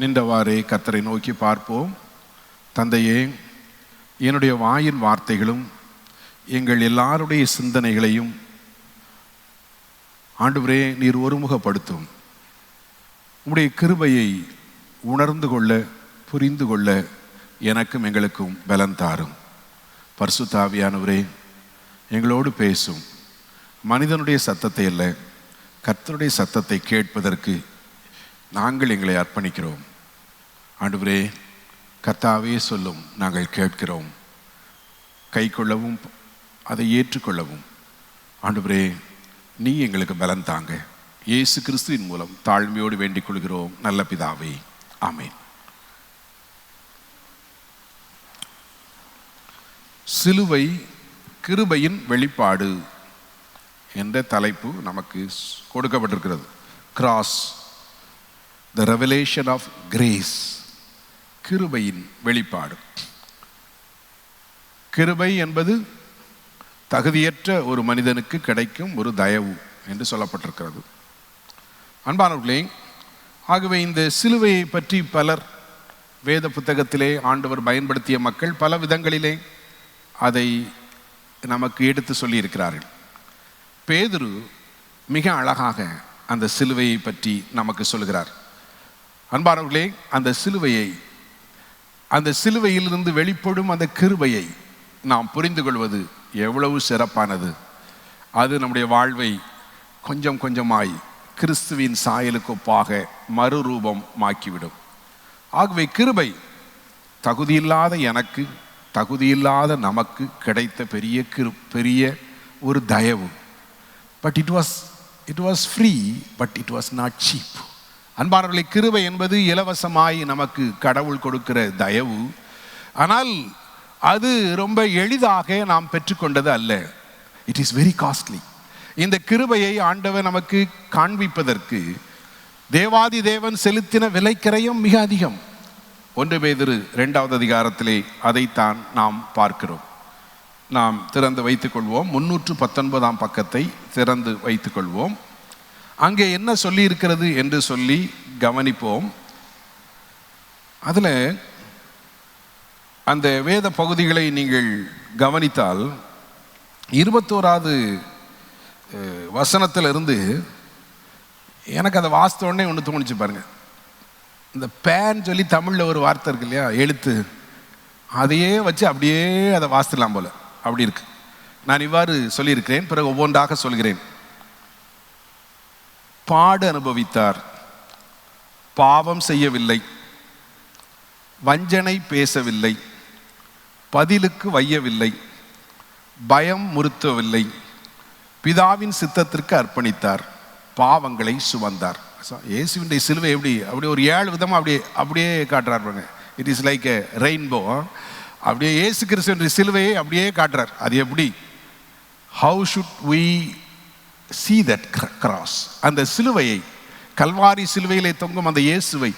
நின்றவாறே கர்த்தரை நோக்கி பார்ப்போம். தந்தையே, என்னுடைய வாயின் வார்த்தைகளும் எங்கள் எல்லாருடைய சிந்தனைகளையும் ஆண்டவரே நீர் ஒருமுகப்படுத்தும். உம்முடைய கிருபையை உணர்ந்து கொள்ள, புரிந்து கொள்ள எனக்கும் எங்களுக்கும் பலன் தாரும். பரிசுத்த ஆவியானவரே, எங்களோடு பேசும். மனிதனுடைய சத்தத்தை அல்ல, கர்த்தருடைய சத்தத்தை கேட்பதற்கு நாங்கள் எங்களை அர்ப்பணிக்கிறோம். ஆண்டவரே, கர்த்தாவே சொல்லும், நாங்கள் கேட்கிறோம். கை கொள்ளவும் அதை ஏற்றுக்கொள்ளவும் ஆண்டவரே நீ எங்களுக்கு பலன் தாங்க. இயேசு கிறிஸ்துவின் மூலம் தாழ்மையோடு வேண்டிக் கொள்கிறோம் நல்ல பிதாவே, ஆமென். சிலுவை கிருபையின் வெளிப்பாடு என்ற தலைப்பு நமக்கு கொடுக்கப்பட்டிருக்கிறது. Cross, the revelation of grace, கிருபையின் வெளிப்பாடு. கிருபை என்பது தகுதியற்ற ஒரு மனிதனுக்கு கிடைக்கும் ஒரு தயவு என்று சொல்லப்பட்டிருக்கிறது. அன்பானவர்களே, ஆகவே இந்த சிலுவையை பற்றி பலர் வேத புத்தகத்திலே ஆண்டவர் பயன்படுத்திய மக்கள் பல விதங்களிலே அதை நமக்கு எடுத்து சொல்லியிருக்கிறார்கள். பேதுரு மிக அழகாக அந்த சிலுவையை பற்றி நமக்கு சொல்கிறார். அன்பானவர்களே, அந்த சிலுவையிலிருந்து வெளிப்படும் அந்த கிருபையை நாம் புரிந்து கொள்வது எவ்வளவு சிறப்பானது. அது நம்முடைய வாழ்வை கொஞ்சம் கொஞ்சமாய் கிறிஸ்துவின் சாயலுக்கு ஒப்பாக மறுரூபம் மாக்கிவிடும். ஆகவே கிருபை தகுதியில்லாத எனக்கு, தகுதியில்லாத நமக்கு கிடைத்த பெரிய ஒரு தயவு. But it was free, but it was not cheap. அன்பானவர்களே, கிருபை என்பது இலவசமாய் நமக்கு கடவுள் கொடுக்கிற தயவு. ஆனால் அது ரொம்ப எளிதாக நாம் பெற்றுக்கொண்டது அல்ல. It is very costly. இந்த கிருபையை ஆண்டவர் நமக்கு காண்பிப்பதற்கு தேவாதி தேவன் செலுத்தின விலைக்கரையும் மிக அதிகம். 1 பேதுரு 2வது அதிகாரத்திலே அதைத்தான் நாம் பார்க்கிறோம். நாம் திறந்து வைத்துக்கொள்வோம். 319 பக்கத்தை திறந்து வைத்துக்கொள்வோம். அங்கே என்ன சொல்லி இருக்கிறது என்று சொல்லி கவனிப்போம். அதில் அந்த வேத பகுதிகளை நீங்கள் கவனித்தால் 21வது வசனத்திலிருந்து எனக்கு அதை வாசித்த உடனே ஒன்று தோணிச்சு பாருங்க. இந்த பேன் சொல்லி தமிழில் ஒரு வார்த்தை இருக்கு இல்லையா, எழுத்து, அதையே வச்சு அப்படியே அதை வாசிக்கலாம் போல அப்படி இருக்கு. நான் இவ்வாறு சொல்லியிருக்கிறேன், பிறகு ஒவ்வொன்றாக சொல்கிறேன். பாடு அனுபவித்தார், பாவம் செய்யவில்லை, வஞ்சனை பேசவில்லை, பதிலுக்கு வையவில்லை, பயம் முறுத்தவில்லை, பிதாவின் சித்தத்திற்கு அர்ப்பணித்தார், பாவங்களை சுமந்தார். இயேசுவின் சிலுவை அப்படி ஒரு 7 விதமாக அப்படியே காட்டுறாரு. It is like a rainbow. அப்படியே இயேசு கிறிஸ்துவின் சிலுவையை அப்படியே காட்டுறார். அது எப்படி? How should we see that cross? அந்த சிலுவையை, கல்வாரி சிலுவையிலே தொங்கும் அந்த இயேசுவை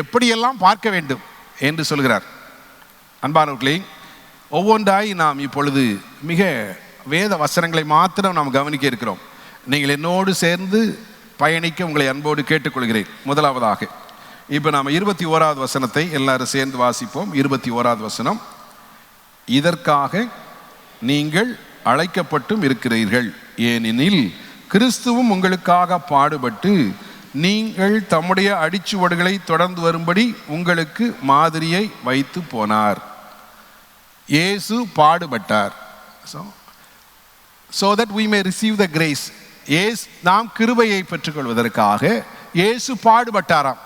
எப்படியெல்லாம் பார்க்க வேண்டும் என்று சொல்கிறார். அன்பானவர்களே, ஒவ்வொன்றாய் நாம் இப்பொழுது மிக வேத வசனங்களை மாத்திரம் நாம் கவனிக்க இருக்கிறோம். நீங்கள் என்னோடு சேர்ந்து பயணிக்க உங்களை அன்போடு கேட்டுக்கொள்கிறேன். முதலாவதாக இப்போ நாம் 21வது வசனத்தை எல்லாரும் சேர்ந்து வாசிப்போம். 21வது வசனம். இதற்காக நீங்கள் அழைக்கப்பட்டும் இருக்கிறீர்கள், ஏனெனில் கிறிஸ்துவும் உங்களுக்காக பாடுபட்டு நீங்கள் தம்முடைய அடிச்சுவடுகளை தொடர்ந்து வரும்படி உங்களுக்கு மாதிரியை வைத்து போனார். இயேசு பாடுபட்டார். so that we may receive the grace. நாம் கிருபையை பெற்றுக்கொள்வதற்காக இயேசு பாடுபட்டாராம்.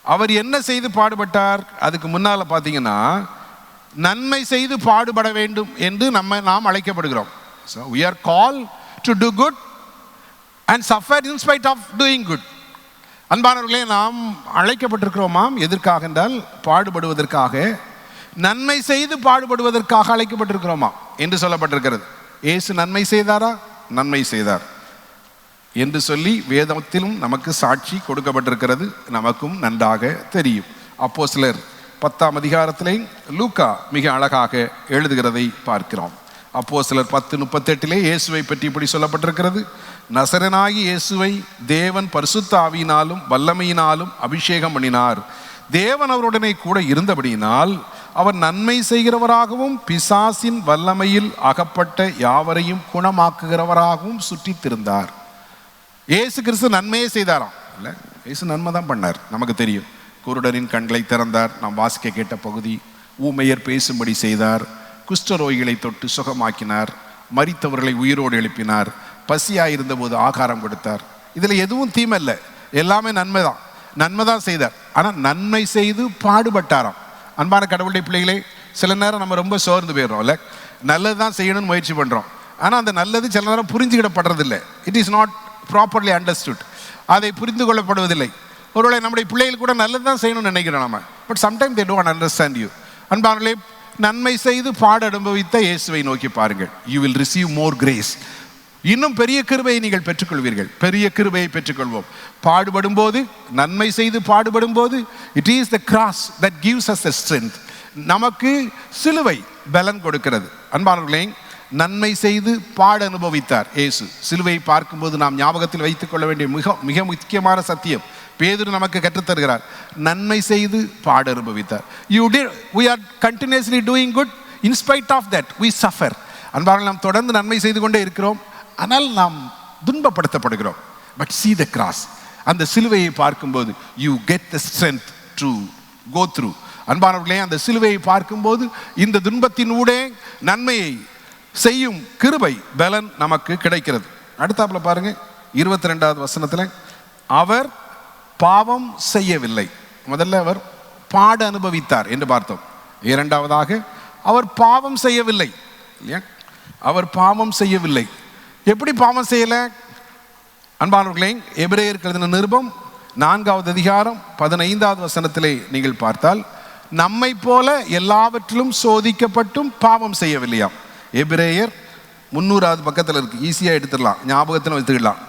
அவர் என்ன செய்து பாடுபட்டார்? அதுக்கு முன்னால் பார்த்தீங்கன்னா, நன்மை செய்து பாடுபட வேண்டும் என்று நாம் அழைக்கப்படுகிறோம். so we are called to do good and suffer in spite of doing good. அன்பானவர்களே, நாம் அழைக்கப்பட்டிருக்கிறோமாம். எதற்காக என்றால் பாடுபடுவதற்காக, நன்மை செய்து பாடுபடுவதற்காக அழைக்கப்பட்டிருக்கிறோமா என்று சொல்லப்பட்டிருக்கிறது. இயேசு நன்மை செய்தாரா? நன்மை செய்தார் என்று சொல்லி வேதத்திலும் நமக்கு சாட்சி கொடுக்கப்பட்டிருக்கிறது, நமக்கும் நன்றாக தெரியும். அப்போஸ்தலர் 10ஆம் அதிகாரத்திலே லூக்கா மிக அழகாக எழுதுகிறதை பார்க்கிறோம். அப்போஸ்தலர் 10:38 இயேசுவை பற்றி இப்படி சொல்லப்பட்டிருக்கிறது. நசரனாகி இயேசுவை தேவன் பரிசுத்த ஆவியினாலும் வல்லமையினாலும் அபிஷேகம் பண்ணினார். தேவன் அவருடனே கூட இருந்தபடியினால் அவர் நன்மை செய்கிறவராகவும் பிசாசின் வல்லமையில் அகப்பட்ட யாவரையும் குணமாக்குகிறவராகவும் சுற்றி திருந்தார். இயேசு கிறிஸ்து நன்மையே செய்தாராம். இல்லை, இயேசு நன்மை தான் பண்ணார். நமக்கு தெரியும். குருடரின் கண்களை திறந்தார், நாம் வாசிக்க கேட்ட பகுதி. ஊமையர் பேசும்படி செய்தார். குஷ்டரோகிகளை தொட்டு சுகமாக்கினார். மரித்தவர்களை உயிரோடு எழுப்பினார். பசியாயிருந்த போது ஆகாரம் கொடுத்தார். இதில் எதுவும் தீமை இல்லை, எல்லாமே நன்மை தான். நன்மை தான் செய்தார். ஆனால் நன்மை செய்து பாடுபட்டாராம். அன்பான கடவுளுடைய பிள்ளைகளே, சில நேரம் நம்ம ரொம்ப சோர்ந்து போயிடுறோம். இல்லை, நல்லது தான் செய்யணும்னு முயற்சி பண்ணுறோம். ஆனால் அந்த நல்லது சில நேரம் புரிஞ்சுக்கிடப்படுறதில்லை. It is not properly understood. அதை புரிந்து கொள்ளப்படுவதில்லை. ஒருவேளை நம்முடைய பிள்ளைகள் கூட நல்லது தான் செய்யணும்னு நினைக்கிறோம் நம்ம, but sometime they don't understand you. அன்பானவர்களே, நன்மை செய்து பாட அனுபவித்த இயேசுவை நோக்கி பாருங்கள். You will receive more grace. இன்னும் பெரிய கிருபையை நீங்கள் பெற்றுக்கொள்வீர்கள். பெரிய கிருபையை பெற்றுக்கொள்வோம். பாடுபடும் போது, நன்மை செய்து பாடுபடும் போது, it is the cross that gives us the strength. நமக்கு சிலுவை பலன் கொடுக்கிறது. அன்பானவர்களே, நன்மை செய்து பாட அனுபவித்தார் இயேசு. சிலுவையை பார்க்கும்போது நாம் ஞாபகத்தில் வைத்துக் கொள்ள வேண்டிய மிக மிக முக்கியமான சத்தியம் பேதுரு நமக்கு கற்றுத்தருகிறார். நன்மை செய்து பாட அனுபவித்தார். We are continuously doing good. In spite of that, we suffer. அன்பார்கள், நாம் தொடர்ந்து நன்மை செய்து கொண்டே இருக்கிறோம், ஆனால் நாம் துன்பப்படுத்தப்படுகிறோம். But see the cross. அந்த சிலுவையை பார்க்கும்போது you get the strength to go through. அன்பானவர்களே, அந்த சிலுவையை பார்க்கும்போது இந்த துன்பத்தின் ஊடே நன்மையை செய்யும் கிருபை பலன் நமக்கு கிடைக்கிறது. அடுத்தாப்புல பாருங்க, 22வது வசனத்தில் அவர் பாவம் செய்யவில்லை. முதல்ல அவர் பாட அனுபவித்தார் என்று பார்த்தோம். இரண்டாவதாக அவர் பாவம் செய்யவில்லை. இல்லையா, அவர் பாவம் செய்யவில்லை. எப்படி பாவம் செய்யல? அன்பானவர்களே, எபிரேயருக்கு எழுதின நிருபம் 4வது அதிகாரம் 15வது வசனத்திலே நீங்கள் பார்த்தால், நம்மை போல எல்லாவற்றிலும் சோதிக்கப்பட்டும் பாவம் செய்யவில்லையாம். எபிரேயர் 300வது பக்கத்தில் இருக்கு, ஈஸியாக எடுத்துடலாம், ஞாபகத்தில் வைத்துக்கலாம்.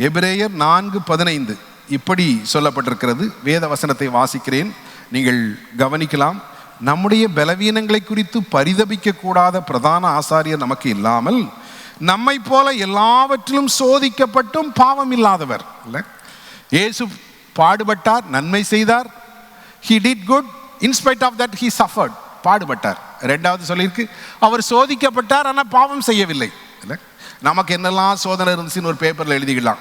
எபிரேயர் 4:15 இப்படி சொல்லப்பட்டிருக்கிறது. வேத வசனத்தை வாசிக்கிறேன், நீங்கள் கவனிக்கலாம். நம்முடைய பலவீனங்களை குறித்து பரிதபிக்க கூடாத பிரதான ஆசாரியர் நமக்கு இல்லாமல் நம்மை போல எல்லாவற்றிலும் சோதிக்கப்பட்டும் பாவம் இல்லாதவர். இல்லை, இயேசு பாடுபட்டார், நன்மை செய்தார். he did good, in spite of that he suffered. பாடுபட்டார். ரெண்டாவது சொல்லியிருக்கு, அவர் சோதிக்கப்பட்டார், ஆனால் பாவம் செய்யவில்லை. இல்லை, நமக்கு என்னெல்லாம் சோதனை இருந்துச்சுன்னு ஒரு பேப்பரில் எழுதிக்கலாம்.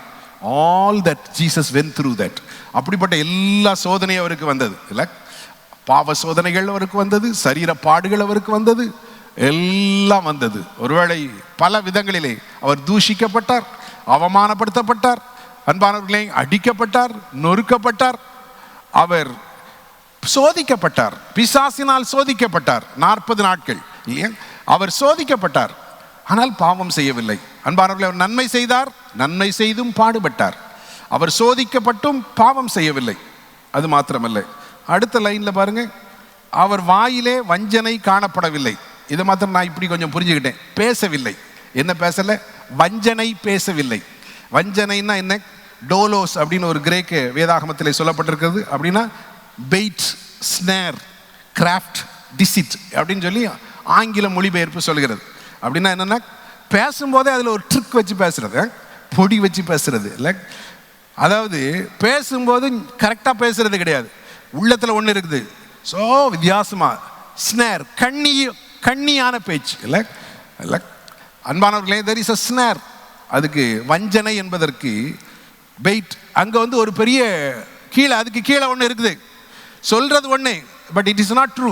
All that Jesus vent through that. அப்படிப்பட்ட எல்லா சோதனையும் அவருக்கு வந்தது. இல்லை, பாவ சோதனைகள் அவருக்கு வந்தது, சரீர பாடுகள் அவருக்கு வந்தது, எல்லாம் வந்தது. ஒருவேளை பல விதங்களிலே அவர் தூஷிக்கப்பட்டார், அவமானப்படுத்தப்பட்டார், அன்பானவர்களே அடிக்கப்பட்டார், நொறுக்கப்பட்டார், அவர் சோதிக்கப்பட்டார், பிசாசினால் சோதிக்கப்பட்டார் 40 நாட்கள். இல்லையா, அவர் சோதிக்கப்பட்டார், ஆனால் பாவம் செய்யவில்லை. அன்பானவர்களே, அவர் நன்மை செய்தார், நன்மை செய்தும் பாடுபட்டார். அவர் சோதிக்கப்பட்டும் பாவம் செய்யவில்லை. அது மாத்திரமல்ல, அடுத்த லைன்ல பாருங்க, அவர் வாயிலே வஞ்சனை காணப்படவில்லை. இதை மாத்திரம் நான் இப்படி கொஞ்சம் புரிஞ்சுக்கிட்டேன். பேசவில்லை. என்ன பேசல? வஞ்சனை பேசவில்லை. வஞ்சனைன்னா என்ன? டோலோஸ் அப்படின்னு ஒரு கிரேக்க வேதாகமத்தில் சொல்லப்பட்டிருக்கிறது. அப்படின்னா பெய்ட், ஸ்னேர், கிராஃப்ட், டிசிட் அப்படின்னு சொல்லி ஆங்கில மொழிபெயர்ப்பு சொல்கிறது. அப்படின்னா என்னன்னா, பேசும்போதே அதில் ஒரு ட்ரிக் வச்சு பேசுறது, பொடி வச்சு பேசுறது. இல்லை, அதாவது பேசும்போது கரெக்டாக பேசுறது கிடையாது, உள்ளத்தில் ஒன்று இருக்குது. ஸோ வித்தியாசமா ஸ்னேர், கண்ணியான பேச்சு. இல்லை இல்லை அன்பானவர்களே, there is a snare. அதுக்கு வஞ்சனை என்பதற்கு பெய்ட், அங்கே வந்து ஒரு பெரிய கீழே, அதுக்கு கீழே ஒன்று இருக்குது, சொல்றது ஒன்று, but it is not true.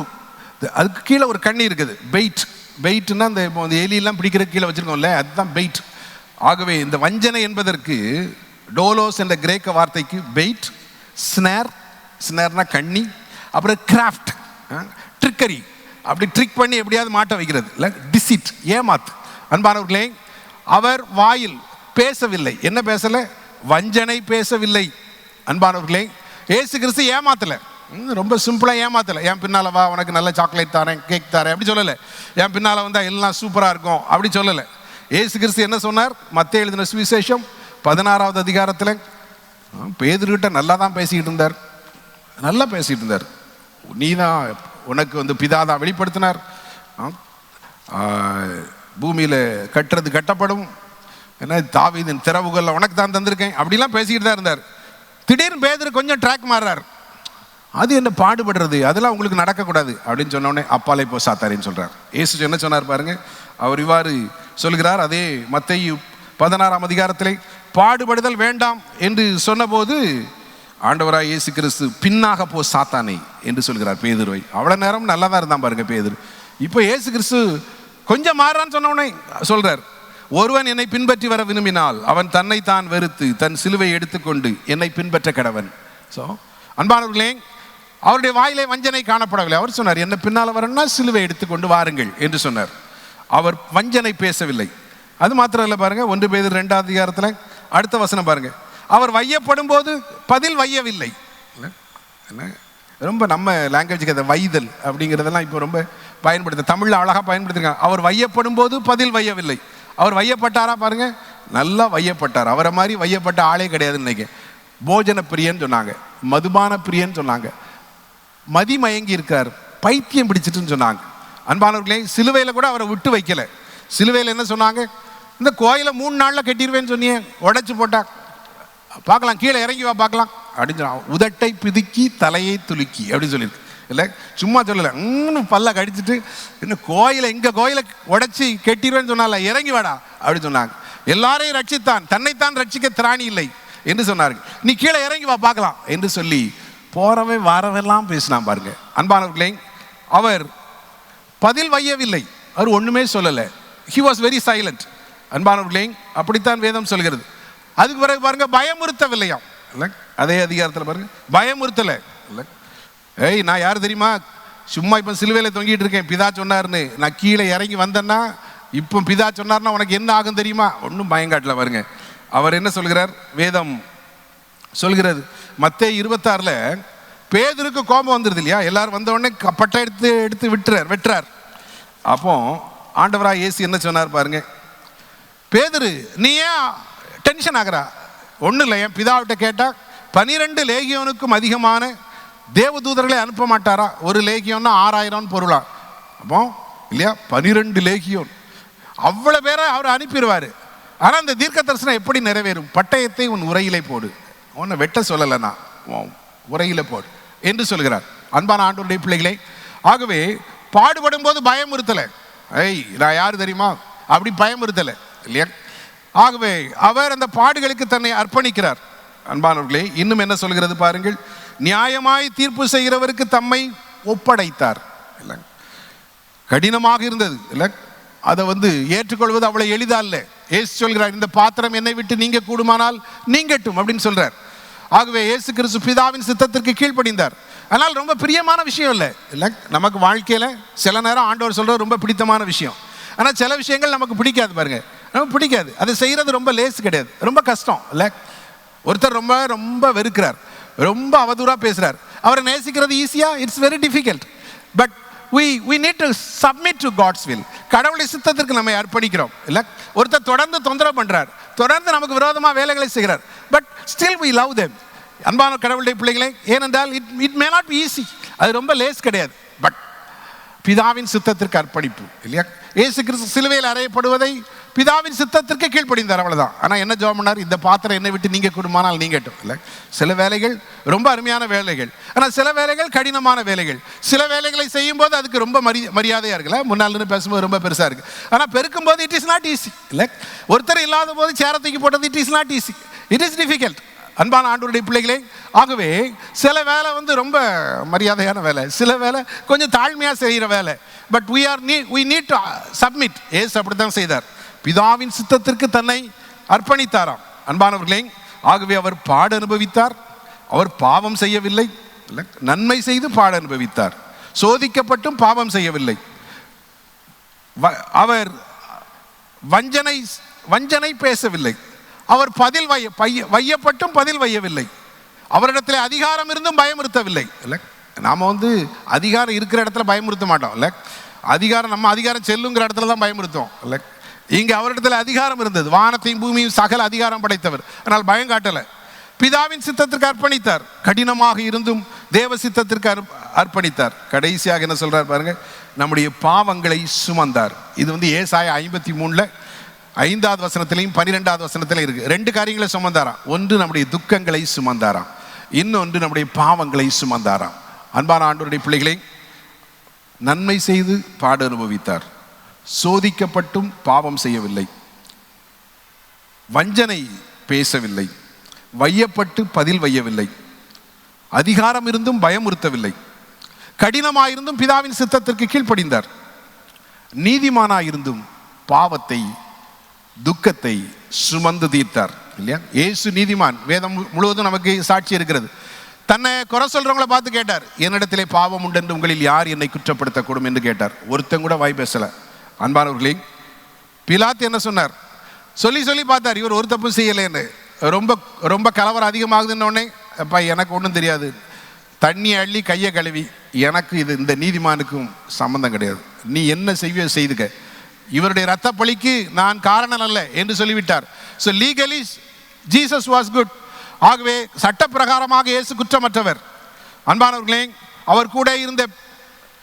அதுக்கு கீழே ஒரு கண்ணி இருக்குது. பெய்ட், பெய்ட்னா இந்த எலியெல்லாம் பிடிக்கிற கீழே வச்சிருக்கோம்ல, அதுதான் பெய்ட். ஆகவே இந்த வஞ்சனை என்பதற்கு டோலோஸ் என்ற கிரேக்க வார்த்தைக்கு பெய்ட், ஸ்னேர், ஸ்னேர்னா கண்ணி, அப்புறம் கிராஃப்ட், ட்ரிக்கரி, அப்படி ட்ரிக் பண்ணி எப்படியாவது மாட்ட வைக்கிறது. இல்லை, டிசிட், ஏமாத்து. அன்பானவர்களே, அவர் வாயில் பேசவில்லை. என்ன பேசலை? வஞ்சனை பேசவில்லை. அன்பானவர்களே, இயேசு கிறிஸ்து ஏமாத்தலை. ரொம்ப சிம்பிளாக ஏமாத்தலை. என் பின்னால் வா, உனக்கு நல்ல சாக்லேட் தரேன், கேக் தரேன் அப்படி சொல்லலை. என் பின்னால் வந்தால் எல்லாம் சூப்பராக இருக்கும் அப்படி சொல்லலை. இயேசு கிறிஸ்து என்ன சொன்னார்? மத்தேயு எழுதின சுவிசேஷம் 16வது அதிகாரத்தில் பேதுருகிட்ட நல்லா தான் பேசிக்கிட்டு இருந்தார். நல்லா பேசிகிட்டு இருந்தார். நீ தான், உனக்கு வந்து பிதா தான் வெளிப்படுத்தினார். பூமியில் கட்டுறது கட்டப்படும், என்ன தாவீதின் திறவுகள்ல உனக்கு தான் தந்திருக்கேன் அப்படிலாம் பேசிக்கிட்டு தான் இருந்தார். திடீர்னு பேதுரு கொஞ்சம் ட்ராக் மாறுறார். அது என்ன பாடுபடுறது, அதெல்லாம் உங்களுக்கு நடக்கக்கூடாது அப்படின்னு சொன்னோடனே அப்பாலே போ சாத்தாரின்னு சொல்றார். இயேசு என்ன சொன்னார் பாருங்க, அவர் இவ்வாறு சொல்கிறார். அதே மத்தேயு 16ஆம் அதிகாரத்திலே பாடுபடுதல் வேண்டாம் என்று சொன்னபோது ஆண்டவராய் இயேசு கிறிஸ்து பின்னாக போ சாத்தானே என்று சொல்கிறார் பேதுருவை. அவ்வளவு நேரம் நல்லா தான் இருந்தான் பாருங்க பேதுரு. இப்போ இயேசு கிறிஸ்து கொஞ்சம் மாறான்னு சொன்ன உடனே சொல்றார், ஒருவன் என்னை பின்பற்றி வர விரும்பினால் அவன் தன்னை தான் வெறுத்து தன் சிலுவை எடுத்துக்கொண்டு என்னை பின்பற்ற கடவன். ஸோ அன்பானவர்களே, அவருடைய வாயிலே வஞ்சனை காணப்படவில்லை. அவர் சொன்னார், என்ன பின்னால் வரணும்னா சிலுவை எடுத்துக்கொண்டு வாருங்கள் என்று சொன்னார். அவர் வஞ்சனை பேசவில்லை. அது மாத்திரம் இல்லை பாருங்க, 1 பேதுரு 2ஆம் அதிகாரத்தில் அடுத்த வசனம் பாருங்க, அவர் வையப்படும் போது பதில் வையவில்லை. என்ன ரொம்ப நம்ம லாங்குவேஜுக்கு அதை வைதல் அப்படிங்கிறதெல்லாம் இப்போ ரொம்ப பயன்படுத்த, தமிழில் அழகாக பயன்படுத்திருக்காங்க. அவர் வையப்படும் போது பதில் வையவில்லை. அவர் வையப்பட்டாரா பாருங்க, நல்லா வையப்பட்டார். அவரை மாதிரி வையப்பட்ட ஆளே கிடையாதுன்னு நினைக்கிறேன். போஜன பிரியன்னு சொன்னாங்க, மதுபான பிரியன்னு சொன்னாங்க, மதிமயங்கி இருக்கார், பைத்தியம் பிடிச்சிட்டுன்னு சொன்னாங்க. அன்பானவர்களே, சிலுவையில் கூட அவரை விட்டு வைக்கல. சிலுவையில் என்ன சொன்னாங்க, இந்த கோயிலை 3 நாளில் கட்டிடுவேன்னு சொன்னியே, உடைச்சு போட்டா பார்க்கலாம், கீழே இறங்கி வா பார்க்கலாம் அப்படின்னு சொன்னாங்க. உதட்டை பிதுக்கி தலையை துலுக்கி அப்படின்னு சொல்லியிருக்கு. இல்லை சும்மா சொல்லலை, பல்ல கடிச்சிட்டு இன்னும் கோயிலை எங்கள் கோயிலை உடைச்சி கட்டிடுவேன்னு சொன்னால, இறங்கி வாடா அப்படின்னு சொன்னாங்க. எல்லாரையும் ரட்சித்தான், தன்னைத்தான் ரட்சிக்க திராணி இல்லை என்று சொன்னார்கள். நீ கீழே இறங்கி வா பார்க்கலாம் என்று சொல்லி போறவை வாரவெல்லாம் பேசினான் பாருங்க. அன்பானவர்களே, அவர் பதில் வையவில்லை, அவர் ஒண்ணுமே சொல்லலை. he was very silent. அன்பானவர்களே, அப்படித்தான் வேதம் சொல்கிறது. அதுக்கு பிறகு பாருங்க, பயமுறுத்தவில்லையாம். இல்லை அதே அதிகாரத்தில் பாருங்க, பயமுறுத்தலை. இல்லை ஏய் நான் யார் தெரியுமா, சும்மா இப்போ சிலுவையில் தொங்கிட்டு இருக்கேன், பிதா சொன்னார்னு நான் கீழே இறங்கி வந்தேன்னா இப்போ பிதா சொன்னார்னா உனக்கு என்ன ஆகும் தெரியுமா, ஒன்றும் பயங்காட்டல பாருங்க. அவர் என்ன சொல்கிறார், வேதம் சொல்கிறது மத்தேயு 26ல் பேதுருக்கு கோபம் வந்துருது இல்லையா, எல்லாரும் வந்த உடனே பட்டை எடுத்து வெட்டுறார். அப்போ ஆண்டவராக இயேசு என்ன சொன்னார் பாருங்க, பேதுரு நீ ஏன் டென்ஷன் ஆகிறா, ஒன்றும் இல்லை, என் பிதாவிட்ட கேட்டால் 12 லேகியோனுக்கும் அதிகமான தேவதூதர்களை அனுப்ப மாட்டாரா, ஒரு லேகியோன்னா 6000 பொருளா, அப்போ இல்லையா 12 லேகியோன் அவ்வளோ பேரை அவர் அனுப்பிடுவார். ஆனால் அந்த தீர்க்க தரிசனம் எப்படி நிறைவேறும், பட்டயத்தை உன் உரையிலே போடு, உன்னை வெட்ட சொல்லலைன்னா உரையில போடு என்று சொல்கிறார். அன்பான ஆண்டவருடைய பிள்ளைகளே, ஆகவே பாடுபடும் போது பயமுறுத்தலை, ஐய் நான் யாரு தெரியுமா அப்படி பயமுறுத்தலை இல்லையா. ஆகவே அவர் அந்த பாடுகளுக்கு தன்னை அர்ப்பணிக்கிறார். அன்பானவர்களே, இன்னும் என்ன சொல்கிறது பாருங்கள், நியாயமாய் தீர்ப்பு செய்கிறவருக்கு தம்மை ஒப்படைத்தார். இல்லை கடினமாக இருந்தது இல்லை, அதை ஏற்றுக்கொள்வது அவ்வளவு எளிதா இல்லை. இயேசு சொல்கிறார், இந்த பாத்திரம் என்னை விட்டு நீங்க கூடுமானால் நீங்கட்டும் அப்படின்னு சொல்றார். ஆகவே இயேசு கிறிஸ்து பிதாவின் சித்தத்திற்கு கீழ்ப்படிந்தார். ஆனால் ரொம்ப பிரியமான விஷயம் இல்லை இல்லை, நமக்கு வாழ்க்கையில சில நேரம் ஆண்டவர் சொல்ற ரொம்ப பிடித்தமான விஷயம், ஆனால் சில விஷயங்கள் நமக்கு பிடிக்காது பாருங்க, நமக்கு பிடிக்காது, அதை செய்யறது ரொம்ப லேஸ் கிடையாது, ரொம்ப கஷ்டம் இல்லை. ஒருத்தர் ரொம்ப ரொம்ப வெறுக்கிறார், ரொம்ப அவதூறா பேசுறார், அவரை நேசிக்கிறது ஈஸியா, it's very difficult. But we need to submit to God's will. கடவுளுடைய சித்தத்திற்கு நம்மை அர்ப்பணிக்கிறோம் இல்ல. ஒருத்தர் தொடர்ந்து தொந்தரவு பண்றார், தொடர்ந்து நமக்கு விரோதமா வேலைகளை செய்கிறார், but still we love them. அன்பான கடவுளுடைய பிள்ளைகளை, ஏனென்றால் it may not be easy, அது ரொம்ப லேஸ் கிடையாது. பட் பிதாவின் சித்தத்திற்கு அர்ப்பணிப்பு இல்லையா. இயேசு கிறிஸ்து சிலுவையில் அறையப்படுவதை பிதாவின் சித்தத்திற்கு கீழ்ப்படிந்தார், அவ்வளவுதான். ஆனால் என்ன ஜெபம் பண்ணார், இந்த பாத்திரம் என்னை விட்டு நீங்க கூடுமானால் நீங்கட்டும் இல்லை. சில வேலைகள் ரொம்ப அருமையான வேலைகள், ஆனால் சில வேலைகள் கடினமான வேலைகள். சில வேலைகளை செய்யும் போது அதுக்கு ரொம்ப மரியாதையா இருக்குல்ல, முன்னாள் பேசும்போது ரொம்ப பெருசா இருக்கு, ஆனால் பெருக்கும் போது இட் இஸ் நாட் ஈஸி இல்லை. ஒருத்தர் இல்லாத போது சேரத்துக்கு போட்டது it is not easy, it is difficult. அன்பான ஆண்டவருடைய பிள்ளைகளே, ஆகவே சில வேலை ரொம்ப மரியாதையான வேலை, சில வேலை கொஞ்சம் தாழ்மையா செய்கிற வேலை. But we need to submit. ஏசு அப்படித்தான் செய்தார், பிதாவின் சித்தத்திற்கு தன்னை அர்ப்பணித்தாராம். அன்பானவர்களே, ஆகவே அவர் பாட அனுபவித்தார், அவர் பாவம் செய்யவில்லை, நன்மை செய்து பாட அனுபவித்தார், சோதிக்கப்பட்டும் பாவம் செய்யவில்லை. அவர் வஞ்சனை பேசவில்லை, அவர் பதில் வையப்பட்டும் பதில் வையவில்லை, அவரிடத்தில் அதிகாரம் இருந்தும் பயமுறுத்தவில்லை இல்லை. நாம அதிகாரம் இருக்கிற இடத்துல பயமுறுத்த மாட்டோம் இல்லை, அதிகாரம் நம்ம அதிகாரம் செல்லுங்கிற இடத்துல தான் பயமுறுத்துவோம் இல்லை. இங்க அவரிடத்துல அதிகாரம் இருந்தது, வானத்தையும் பூமியும் சகல அதிகாரம் படைத்தவர், ஆனால் பயம் காட்டல. பிதாவின் சித்தத்திற்கு அர்ப்பணித்தார், கடினமாக இருந்தும் தேவ சித்தத்திற்கு அர்ப்பணித்தார். கடைசியாக என்ன சொல்றார் பாருங்க, நம்முடைய பாவங்களை சுமந்தார். இது ஏசாயா 53 5வது வசனத்திலையும் 12வது வசனத்திலையும் இருக்கு. 2 காரியங்களை சுமந்தாராம். ஒன்று நம்முடைய துக்கங்களை சுமந்தாராம், இன்னொன்று நம்முடைய பாவங்களை சுமந்தாராம். அன்பான ஆண்டவருடைய பிள்ளைகளை, நன்மை செய்து பாடு அனுபவித்தார், சோதிக்கப்பட்டும் பாவம் செய்யவில்லை, வஞ்சனை பேசவில்லை, வையப்பட்டு பதில் வையவில்லை, அதிகாரம் இருந்தும் பயமுறுத்தவில்லை, கடினமாயிருந்தும் பிதாவின் சித்தத்திற்கு கீழ்ப்படிந்தார், நீதிமானாயிருந்தும் பாவத்தை துக்கத்தை சுமந்து தீர்த்தார். இல்லையா? இயேசு நீதிமான். வேதம் முழுவதும் நமக்கு சாட்சி இருக்கிறது. தன்னை குறை சொல்றவங்களை பார்த்து கேட்டார், என்னிடத்திலே பாவம் உண்டு என்று உங்களில் யார் என்னை குற்றப்படுத்தக்கூடும் என்று கேட்டார். ஒருத்தன் கூட வாய் பேசல. அன்பானவர்களே, பிலாத்து என்ன சொன்னார்? சொல்லி சொல்லி பார்த்தார், இவர் ஒரு தப்பும் செய்யலைன்னு. ரொம்ப ரொம்ப கலவரம் அதிகமாகுதுன்னு உடனே, அப்பா எனக்கு ஒன்றும் தெரியாது, தண்ணி அள்ளி கையை கழுவி, எனக்கு இந்த நீதிமானுக்கும் சம்பந்தம் கிடையாது, நீ என்ன செய்வியோ செய்துக்க, இவருடைய ரத்த பலிக்கு நான் காரணம் அல்ல என்று சொல்லிவிட்டார். So legally Jesus was good. ஆகவே சட்ட பிரகாரமாக இயேசு குற்றமற்றவர். அன்பானவர்களே, அவர் கூட இருந்த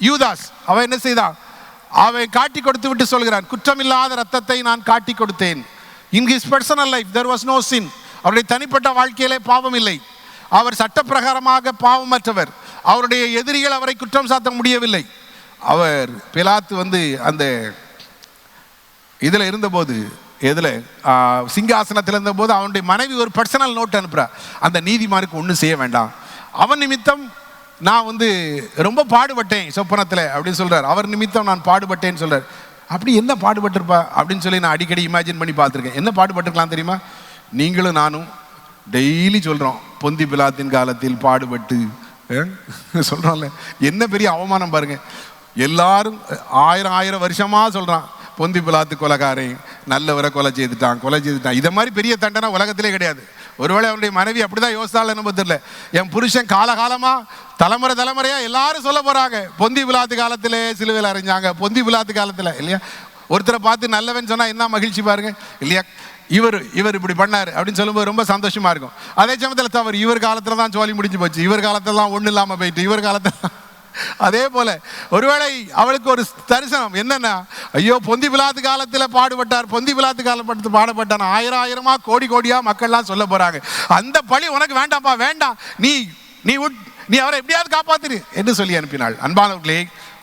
யூதாஸ் அவன் என்ன செய்தான்? அவன் காட்டி கொடுத்து விட்டு சொல்கிறான், குற்றமில்லாத ரத்தத்தை நான் காட்டி கொடுத்தேன். In his personal life there was no sin. அவருடைய தனிப்பட்ட வாழ்க்கையிலே பாவம் இல்லை. அவர் சட்ட பிரகாரமாக பாவமற்றவர். அவருடைய எதிரிகள் அவரை குற்றம் சாட்ட முடியவில்லை. அவர் பிலாத்து அந்த இதில் இருந்தபோது, எதில் சிங்காசனத்தில் இருந்தபோது அவனுடைய மனைவி ஒரு பர்சனல் நோட் அனுப்புகிறா, அந்த நீதிமானுக்கு ஒன்றும் செய்ய வேண்டாம், அவன் நிமித்தம் நான் ரொம்ப பாடுபட்டேன் சொப்பனத்தில் அப்படின்னு சொல்கிறார். அவர் நிமித்தம் நான் பாடுபட்டேன்னு சொல்கிறார். அப்படி என்ன பாடுபட்டிருப்பா அப்படின்னு சொல்லி நான் அடிக்கடி இமேஜின் பண்ணி பார்த்துருக்கேன். என்ன பாடுபட்டிருக்கலாம் தெரியுமா? நீங்களும் நானும் டெய்லி சொல்கிறோம், பொந்தி பிலாத்தின் காலத்தில் பாடுபட்டு சொல்கிறோம்ல. என்ன பெரிய அவமானம் பாருங்க. எல்லாரும் ஆயிரம் வருஷமாக சொல்கிறான், பொந்தி பிலாத்து கொலைகாரன், நல்லவரை கொலை செய்துட்டான். இதை மாதிரி பெரிய தண்டனை உலகத்திலே கிடையாது. ஒருவேளை அவனுடைய மனைவி அப்படிதான் யோசித்தாள் என்ன தெரியல. என் புருஷன் காலகாலமாக தலைமுறையா எல்லாரும் சொல்ல போறாங்க, பொந்தி பிலாத்து காலத்திலே சிலுவையில் அறைஞ்சாங்க, பொந்தி பிலாத்து காலத்தில். இல்லையா? ஒருத்தரை பார்த்து நல்லவன் சொன்னா என்ன மகிழ்ச்சி பாருங்க. இல்லையா? இவர் இப்படி பண்ணார் அப்படின்னு சொல்லும்போது ரொம்ப சந்தோஷமா இருக்கும். அதே சமயத்தில் தவறு, இவர் காலத்துல தான் சோழி முடிஞ்சு போச்சு, இவர் காலத்திலாம் ஒன்றும் இல்லாமல் போயிட்டு, இவர் காலத்தில். அதே போல ஒருவேளை அவளுக்கு ஒரு தரிசனம் என்னன்னா, ஐயோ பொந்தி பிலாத்து காலத்தில் பாடுபட்டார், பொந்தி பிலாத்து காலப்பட்டு பாடுபட்டான், ஆயிரமா கோடியா மக்கள்லாம் சொல்ல போறாங்க, அந்த பழி உனக்கு வேண்டாம்ப்பா, வேண்டாம், நீ அவரை எப்படியாவது காப்பாத்திரு என்று சொல்லி அனுப்பினாள். அன்பானவர்களே,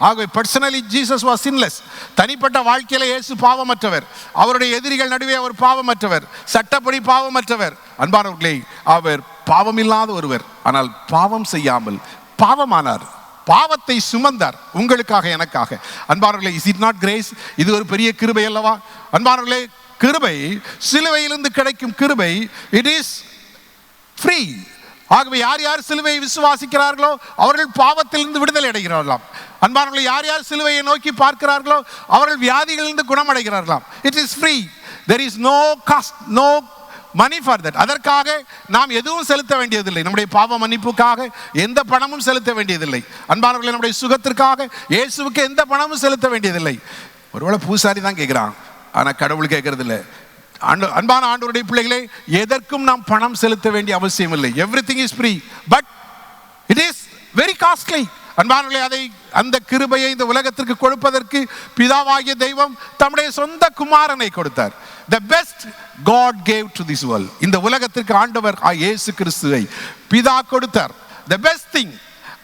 ஆகவே பர்சனலி ஜீசஸ் வாஸ் சின்லெஸ். தனிப்பட்ட வாழ்க்கையில இயேசு பாவமற்றவர். அவருடைய எதிரிகள் நடுவே அவர் பாவமற்றவர், சட்டப்படி பாவமற்றவர். அன்பானவர்களே, அவர் பாவமில்லாத ஒருவர். ஆனால் பாவம் செய்யாமல் பாவமானார், பாவத்தை சுமந்தார் உங்களுக்காக எனக்காக. அன்பானவர்களே, இஸ் இட் நாட் கிரேஸ்? இது ஒரு பெரிய கிருபை அல்லவா? அன்பானவர்களே, கிருபை, சிலுவையிலிருந்து கிடைக்கும் கிருபை, இட் இஸ் ஃப்ரீ. ஆகவே யார் யார் சிலுவையை விசுவாசிக்கிறார்களோ அவர்கள் பாவத்திலிருந்து விடுதலை அடைகிறார்களாம். அன்பானவர்களே, யார் யார் சிலுவையை நோக்கி பார்க்கிறார்களோ அவர்கள் வியாதிகளிலிருந்து குணமடைகிறார்களாம். It is free. There is no cost, no money for that. அதற்காக நாம் எதுவும் செலுத்த வேண்டியதில்லை. நம்முடைய பாவ மன்னிப்புக்காக எந்த பணமும் செலுத்த வேண்டியதில்லை. அன்பானவர்களே, நம்முடைய சுகத்திற்காக இயேசுவுக்கு எந்த பணமும் செலுத்த வேண்டியதில்லை. ஒருவேளை பூசாரி தான் கேட்கிறான், ஆனால் கடவுள் கேட்கறது இல்லை. அன்பான ஆண்டவருடைய பிள்ளைகளே, எதற்கும் நாம் பணம் செலுத்த வேண்டிய அவசியம் இல்லை. Everything is free, but it is very costly. அன்பானவர்களே, அந்த கிருபையை இந்த உலகத்திற்கு கொடுப்பதற்கு பிதாவாகிய தெய்வம் தம்முடைய சொந்த குமாரனை கொடுத்தார். The best God gave to this world. இந்த உலகத்திற்கு ஆண்டவர் இயேசு கிறிஸ்துவை பிதா கொடுத்தார். The best thing,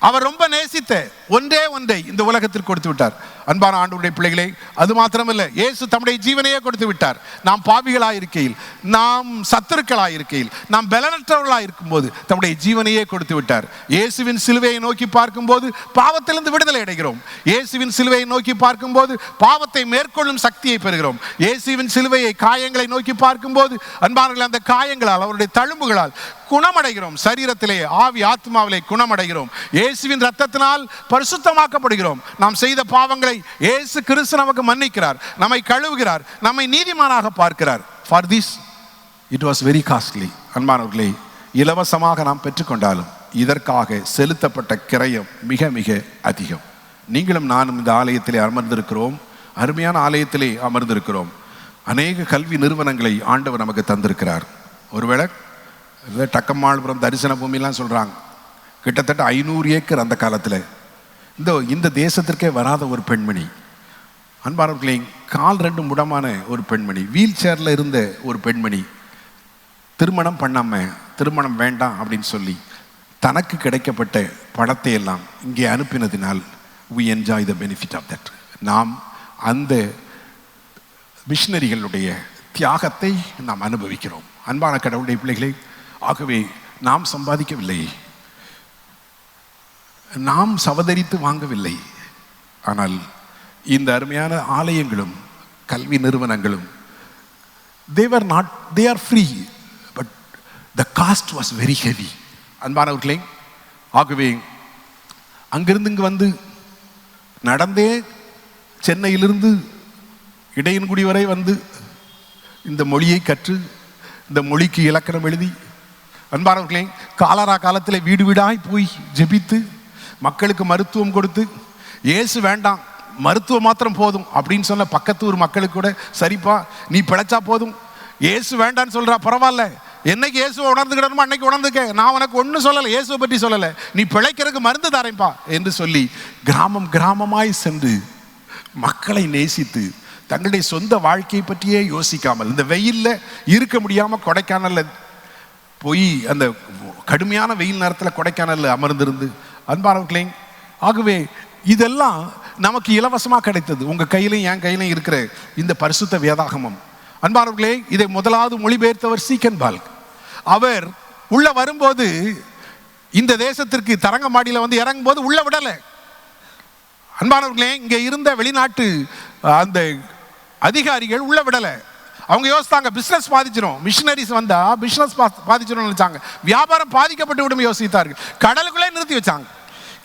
அவர் ரொம்ப நேசித்த ஒன்றை இந்த உலகத்திற்கு கொடுத்து விட்டார். அன்பான ஆண்டவருடைய பிள்ளைகளே, அது மாத்திரமல்ல, இயேசு தம்முடைய ஜீவனையே கொடுத்து விட்டார். நாம் பாவிகளாய் இருக்கையில், நாம் சத்துருக்களாய் இருக்கையில், நாம் பலனற்றவர்களாய் இருக்கும்போது தம்முடைய ஜீவனையே கொடுத்து விட்டார். இயேசுவின் சிலுவையை நோக்கி பார்க்கும்போது பாவத்திலிருந்து விடுதலை அடைகிறோம். இயேசுவின் சிலுவையை நோக்கி பார்க்கும்போது பாவத்தை மேற்கொள்ளும் சக்தியை பெறுகிறோம். இயேசுவின் சிலுவையை, காயங்களை நோக்கி பார்க்கும்போது அன்பானவர்களே, அந்த காயங்களால், அவருடைய தழும்புகளால் குணமடைகிறோம். சரீரத்திலே, ஆவி ஆத்மாவிலே குணமடைகிறோம். இயேசுவின் ரத்தத்தினால் பரிசுத்தமாக்கப்படுகிறோம். நாம் செய்த பாவங்களை இயேசு கிறிஸ்து நமக்கு மன்னிக்கிறார், நம்மை கழுவுகிறார், நம்மை நீதிமானாக பார்க்கிறார். For this it was very costly. அன்பானவர்களே, இலவசமாக நாம் பெற்றுக்கொண்டாலும் இதற்காக செலுத்தப்பட்ட கிரயம் மிக மிக அதிகம். நீங்களும் நானும் இந்த ஆலயத்திலே அமர்ந்திருக்கிறோம், அருமையான ஆலயத்திலே அமர்ந்திருக்கிறோம். அநேக கல்வி நிறுவனங்களை ஆண்டவர் நமக்கு தந்திருக்கிறார். ஒருவேளை டக்கம்மாள்புரம் தரிசன பூமிலாம் சொல்கிறாங்க, கிட்டத்தட்ட 500 ஏக்கர் அந்த காலத்தில் இந்த தேசத்திற்கே வராத ஒரு பெண்மணி, அன்பானவர்களே, கால் 2 முடமான ஒரு பெண்மணி, வீல் சேரில் இருந்த ஒரு பெண்மணி, திருமணம் பண்ணாம திருமணம் வேண்டாம் அப்படின்னு சொல்லி தனக்கு கிடைக்கப்பட்ட பணத்தை எல்லாம் இங்கே அனுப்பினதினால் we enjoy the benefit of that. நாம் அந்த மிஷனரிகளுடைய தியாகத்தை நாம் அனுபவிக்கிறோம். அன்பான கடவுளுடைய பிள்ளைகளை, ஆகவே நாம் சம்பாதிக்கவில்லை, நாம் சவதரித்து வாங்கவில்லை. ஆனால் இந்த அருமையான ஆலயங்களும் கல்வி நிறுவனங்களும் they are free, but the cost was very heavy. அன்பானவர்களே, ஆகவே அங்கிருந்து இங்கு வந்து நடந்தே சென்னையிலிருந்து இடையன்குடி வரை வந்து இந்த மொழியை கற்று இந்த மொழிக்கு இலக்கணம் எழுதி, அன்பானவர்களே, காலரா காலத்தில் வீடு வீடாய் போய் ஜெபித்து மக்களுக்கு மருத்துவம் கொடுத்து, இயேசு வேண்டாம் மருத்துவம் மாத்திரம் போதும் அப்படின்னு சொன்ன பக்கத்து ஊர் மக்களுக்கு கூட, சரிப்பா நீ பிழைச்சா போதும், இயேசு வேண்டான்னு சொல்றா, பரவாயில்ல, என்னைக்கு இயேசுவை உணர்ந்துக்கிடணுமோ அன்னைக்கு உணர்ந்துக்க, நான் உனக்கு ஒன்றும் சொல்லலை, இயேசுவை பற்றி சொல்லலை, நீ பிழைக்கிறதுக்கு மருந்து தரேன்ப்பா என்று சொல்லி கிராமம் கிராமமாய் சென்று மக்களை நேசித்து தங்களுடைய சொந்த வாழ்க்கையை பற்றியே யோசிக்காமல் இந்த வெயில்ல இருக்க முடியாமல் கொடைக்கானல்ல போய் அந்த கடுமையான வெயில் நேரத்தில் கொடைக்கானல்ல அமர்ந்திருந்து, அன்பானவர்களே, ஆகவே இதெல்லாம் நமக்கு இலவசமாக கிடைத்தது. உங்கள் கையிலையும் என் கையிலையும் இருக்கிற இந்த பரிசுத்த வேதாகமம், அன்பானவர்களே, இதை முதலாவது மொழிபெயர்த்தவர் சீக்கன்பால்க். அவர் உள்ள வரும்போது இந்த தேசத்திற்கு தரங்கம்பாடியில் வந்து இறங்கும் போது உள்ள விடலை. அன்பானவர்களே, இங்கே இருந்த வெளிநாட்டு அந்த அதிகாரிகள் உள்ள விடலை. அவங்க யோசித்தாங்க பிஸ்னஸ் பாதிச்சிடும், மிஷினரிஸ் வந்தா பிஸ்னஸ் பாதிச்சிடும் நினைச்சாங்க, வியாபாரம் பாதிக்கப்பட்டு விடும் யோசித்தார்கள். கடலுக்குள்ளே நிறுத்தி வச்சாங்க,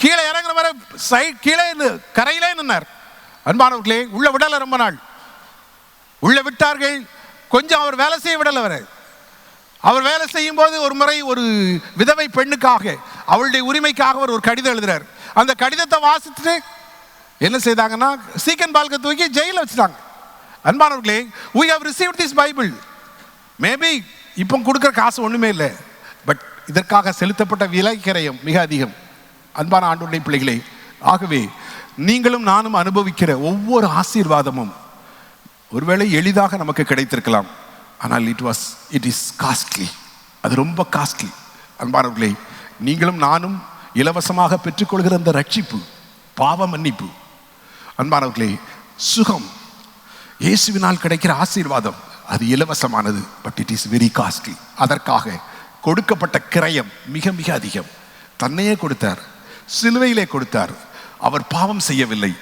கீழே இறங்குற வரை கீழே கரையிலே நின்னார். அன்பானவர்களே, உள்ள விடலை, ரொம்ப நாள் உள்ள விட்டார்கள். கொஞ்சம் அவர் வேலை செய்ய விடலை. அவர் வேலை செய்யும் போது ஒரு முறை ஒரு விதவை பெண்ணுக்காக, அவளுடைய உரிமைக்காக ஒரு கடிதம் எழுதுறார். அந்த கடிதத்தை வாசித்துட்டு என்ன செய்தாங்கன்னா சீக்கன்பால்கை தூக்கி ஜெயில வச்சுட்டாங்க. அன்பானவர்களே, we have received this Bible. Maybe இப்போ கொடுக்குற காசு ஒன்றுமே இல்லை, பட் இதற்காக செலுத்தப்பட்ட விலை கிரயம் மிக அதிகம். அன்பான ஆண்டவருடைய பிள்ளைகளே, ஆகவே நீங்களும் நானும் அனுபவிக்கிற ஒவ்வொரு ஆசீர்வாதமும் ஒருவேளை எளிதாக நமக்கு கிடைத்திருக்கலாம், ஆனால் இட் இஸ் காஸ்ட்லி, அது ரொம்ப காஸ்ட்லி. அன்பானவர்களே, நீங்களும் நானும் இலவசமாக பெற்றுக்கொள்கிற அந்த ரட்சிப்பு, பாவ மன்னிப்பு, அன்பானவர்களே, சுகம், இயேசுவினால் கிடைக்கிற ஆசீர்வாதம், அது இலவசமானது, but it is very costly. அதற்காக கொடுக்கப்பட்ட கிரயம் மிக மிக அதிகம். தன்னையே கொடுத்தார், சிலுவையிலே கொடுத்தார். அவர் பாவம் செய்யவில்லை,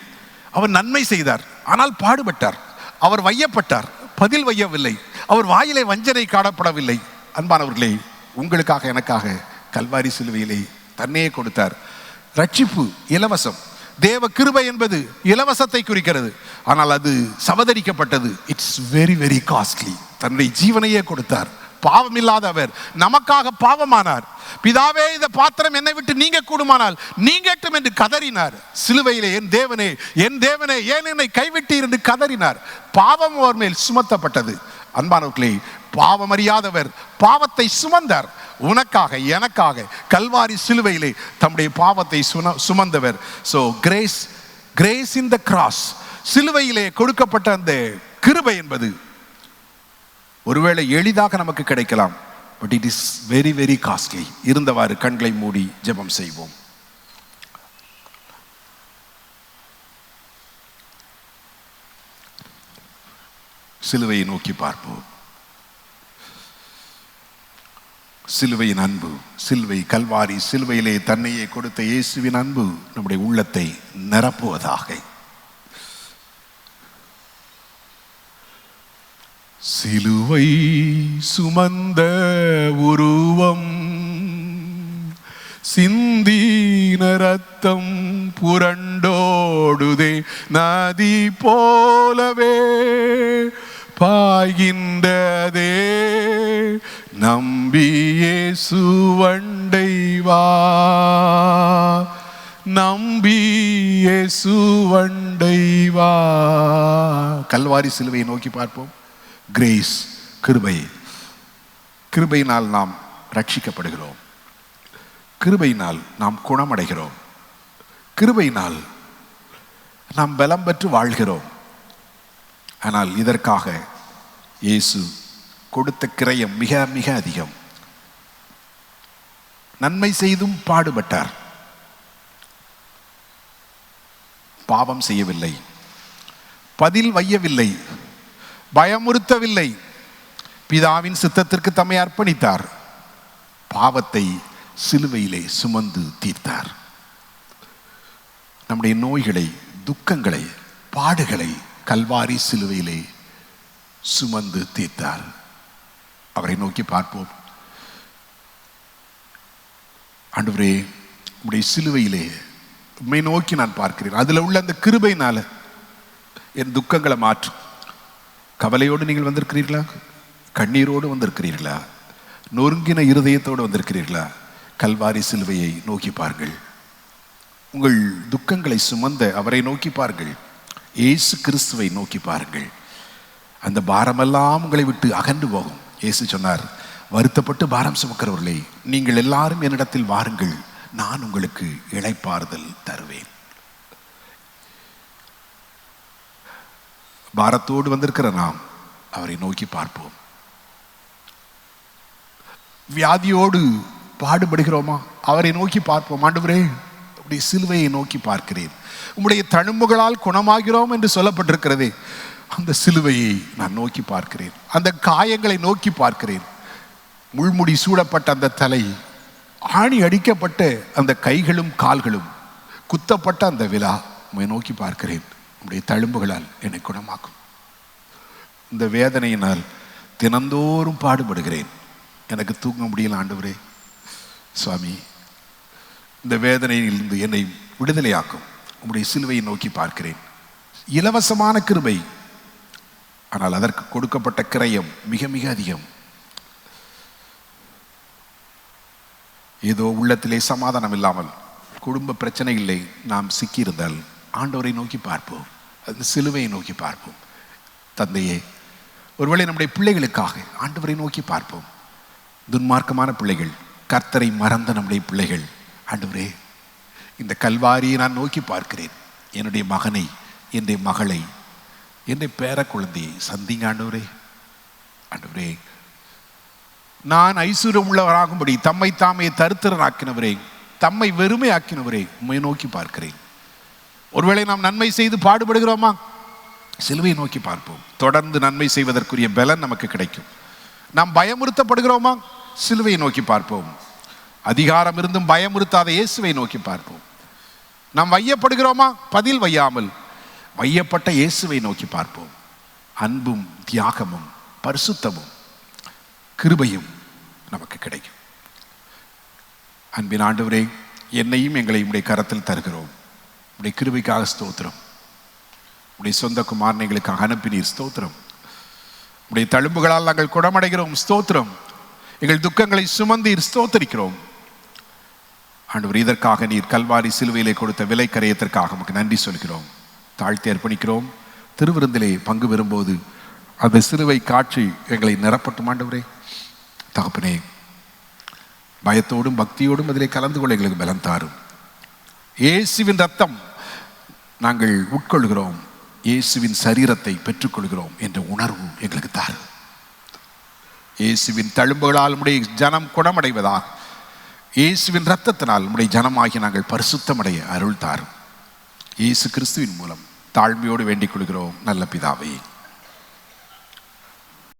அவர் நன்மை செய்தார், ஆனால் பாடுபட்டார். அவர் வையப்பட்டார், பதில் வையவில்லை. அவர் வாயிலே வஞ்சனை காணப்படவில்லை. அன்பானவர்களே, உங்களுக்காக எனக்காக கல்வாரி சிலுவையிலே தன்னையே கொடுத்தார். ரட்சிப்பு இலவசம். தேவ கிருபை என்பது இலவசத்தை குறிக்கிறது, ஆனால் அது சவதரிக்கப்பட்டது. It's very very costly. தன்னுடைய ஜீவனையே கொடுத்தார். பாவம் இல்லாத அவர் நமக்காக பாவமானார். பிதாவே, இந்த பாத்திரம் என்னை விட்டு நீங்க கூடுமானால் நீங்கட்டும் என்று கதறினார். சிலுவையிலே என் தேவனே என் தேவனே ஏன் என்னை கைவிட்டீர் என்று கதறினார். பாவம் அவர் மேல் சுமத்தப்பட்டது. அன்பானவர்களே, பாவம் அறியாதவர் பாவத்தை சுமந்தார். உனக்காக எனக்காக கல்வாரி சிலுவையிலே தம்முடைய பாவத்தை சுமந்தவர். So grace in the cross, சிலுவையிலே கொடுக்கப்பட்ட அந்த கிருபை என்பது ஒருவேளை எளிதாக நமக்கு கிடைக்கலாம், but it is very very costly. இருந்தவாறு கண்களை மூடி ஜெபம் செய்வோம். சிலுவையை நோக்கி பார்ப்போம். சிலுவையின் அன்பு, சிலுவை கல்வாரி சிலுவையிலே தன்னையே கொடுத்த இயேசுவின் அன்பு நம்முடைய உள்ளத்தை நிரப்புவதாக. சிலுவை சுமந்த உருவம், சிந்தீன ரத்தம் புரண்டோடுதே நதி போலவே பாய்கின்றதே. நம்பியே சுவண்டை வா, நம்பியே சுவண்டை வா. கல்வாரி சிலுவையை நோக்கி பார்ப்போம். கிரேஸ், கிருபை. கிருபையினால் நாம் ரட்சிக்கப்படுகிறோம், கிருபையினால் நாம் குணமடைகிறோம், கிருபையினால் நாம் பலம் பெற்று வாழ்கிறோம். ஆனால் இதற்காக இயேசு கொடுத்த கிரயம் மிக மிக அதிகம். நன்மை செய்தும் பாடுபட்டார். பாவம் செய்யவில்லை, பதில் வையவில்லை, பயமுறுத்தவில்லை, பிதாவின் சித்தத்திற்கு தம்மை அர்ப்பணித்தார். பாவத்தை சிலுவையிலே சுமந்து தீர்த்தார். நம்முடைய நோய்களை, துக்கங்களை, பாடுகளை கல்வாரி சிலுவையிலே சுமந்து தீர்த்தார். அவரை நோக்கி பார்ப்போம். ஆண்டவரே, உம்முடைய சிலுவையிலே உம்மை நோக்கி நான் பார்க்கிறேன். அதில் உள்ள அந்த கிருபையினால என் துக்கங்களை மாற்றும். கவலையோடு நீங்கள் வந்திருக்கிறீர்களா? கண்ணீரோடு வந்திருக்கிறீர்களா? நொறுங்கின இருதயத்தோடு வந்திருக்கிறீர்களா? கல்வாரி சிலுவையை நோக்கி பாருங்கள். உங்கள் துக்கங்களை சுமந்த அவரை நோக்கி பாருங்கள். இயேசு கிறிஸ்துவை நோக்கி பாருங்கள். அந்த பாரமெல்லாம் உங்களை விட்டு அகன்று போகும். இயேசு சொன்னார், வருத்தப்பட்டு பாரம் சுமக்கிறவர்களே, நீங்கள் எல்லாரும் என்னிடத்தில் வாருங்கள், நான் உங்களுக்கு இளைப்பாறுதல் தருவேன். பாரத்தோடு வந்திருக்கிற நாம் அவரை நோக்கி பார்ப்போம். வியாதியோடு பாடுபடுகிறோமா? அவரை நோக்கி பார்ப்போம். ஆண்டவரே, உம்முடைய சிலுவையை நோக்கி பார்க்கிறேன். உம்முடைய தழும்புகளால் குணமாகிறோம் என்று சொல்லப்பட்டிருக்கிறதே, அந்த சிலுவையை நான் நோக்கி பார்க்கிறேன். அந்த காயங்களை நோக்கி பார்க்கிறேன். முள்முடி சூடப்பட்ட அந்த தலை, ஆணி அடிக்கப்பட்ட அந்த கைகளும் கால்களும், குத்தப்பட்ட அந்த விலா, உம்மை நோக்கி பார்க்கிறேன். உம்முடைய தழும்புகளால் என்னை குணமாக்கும். இந்த வேதனையினால் தினந்தோறும் பாடுபடுகிறேன். எனக்கு தூங்க முடியல ஆண்டவரே. சுவாமி, இந்த வேதனையிலிருந்து என்னை விடுதலையாக்கும். உம்முடைய சிலுவையை நோக்கி பார்க்கிறேன். இலவசமான கிருபை, ஆனால் அதற்கு கொடுக்கப்பட்ட கிரயம் மிக மிக அதிகம். ஏதோ உள்ளத்திலே சமாதானம் இல்லாமல், குடும்ப பிரச்சனைகளை நாம் சிக்கியிருந்தால் ஆண்டவரை நோக்கி பார்ப்போம். அந்த சிலுவையை நோக்கி பார்ப்போம். தந்தையே, ஒருவேளை நம்முடைய பிள்ளைகளுக்காக ஆண்டவரை நோக்கி பார்ப்போம். துன்மார்க்கமான பிள்ளைகள், கர்த்தரை மறந்த நம்முடைய பிள்ளைகள், ஆண்டவரே, இந்த கல்வாரியை நான் நோக்கி பார்க்கிறேன். என்னுடைய மகனை, என்னுடைய மகளை, என்னுடைய பேர குழந்தையை சந்திங்க ஆண்டவரே. ஆண்டவரே, நான் ஐஸ்வர்யம் உள்ளவராகும்படி தம்மை தாமே தரித்திரனாக்கினவரே, தம்மை வெறுமை ஆக்கினவரே, உம்மை நோக்கி பார்க்கிறேன். ஒருவேளை நாம் நன்மை செய்து பாடுபடுகிறோமா? சிலுவையை நோக்கி பார்ப்போம். தொடர்ந்து நன்மை செய்வதற்குரிய பலன் நமக்கு கிடைக்கும். நாம் பயமுறுத்தப்படுகிறோமா? சிலுவையை நோக்கி பார்ப்போம். அதிகாரம் இருந்தும் பயமுறுத்தாத இயேசுவை நோக்கி பார்ப்போம். நாம் வையப்படுகிறோமா? பதில் வையாமல் வையப்பட்ட இயேசுவை நோக்கி பார்ப்போம். அன்பும் தியாகமும் பரிசுத்தமும் கிருபையும் நமக்கு கிடைக்கும். அன்பின் ஆண்டவரே, என்னையும் எங்களை உம்முடைய கரத்தில் தருகிறோம். உம்முடைய கிருபைக்காக ஸ்தோத்திரம். உம்முடைய சொந்த குமாரனை எங்களுக்காக அனுப்பினீர், ஸ்தோத்திரம். உம்முடைய தழும்புகளால் நாங்கள் குணமடைகிறோம், ஸ்தோத்திரம். எங்கள் துக்கங்களை சுமந்தீர், ஸ்தோத்தரிக்கிறோம். ஆண்டவர், இதற்காக நீர் கல்வாரி சிலுவையிலே கொடுத்த விலை கரையத்திற்காக நமக்கு நன்றி சொல்கிறோம். தாழ்த்தி அர்ப்பணிக்கிறோம். திருவிருந்திலே பங்கு பெறும்போது அந்த சிலுவை காட்சி எங்களை நிரப்பட்டும் ஆண்டவரே. தகப்பனே, பயத்தோடும் பக்தியோடும் அதிலே கலந்து கொள்ள எங்களுக்கு பலம் தாரும். இயேசுவின் ரத்தம் நாங்கள் உட்கொள்கிறோம், இயேசுவின் சரீரத்தை பெற்றுக்கொள்கிறோம் என்ற உணர்வு எங்களுக்கு தாரும். இயேசுவின் தழும்புகளால் உம்முடைய ஜனம் குணமடைவதாக, இயேசுவின் ரத்தத்தினால் உம்முடைய ஜனமாகி நாங்கள் பரிசுத்தமடைய அருள் தாரும். இயேசு கிறிஸ்துவின் மூலம் தாழ்மையோடு வேண்டிக் கொள்கிறோம் நல்ல பிதாவே.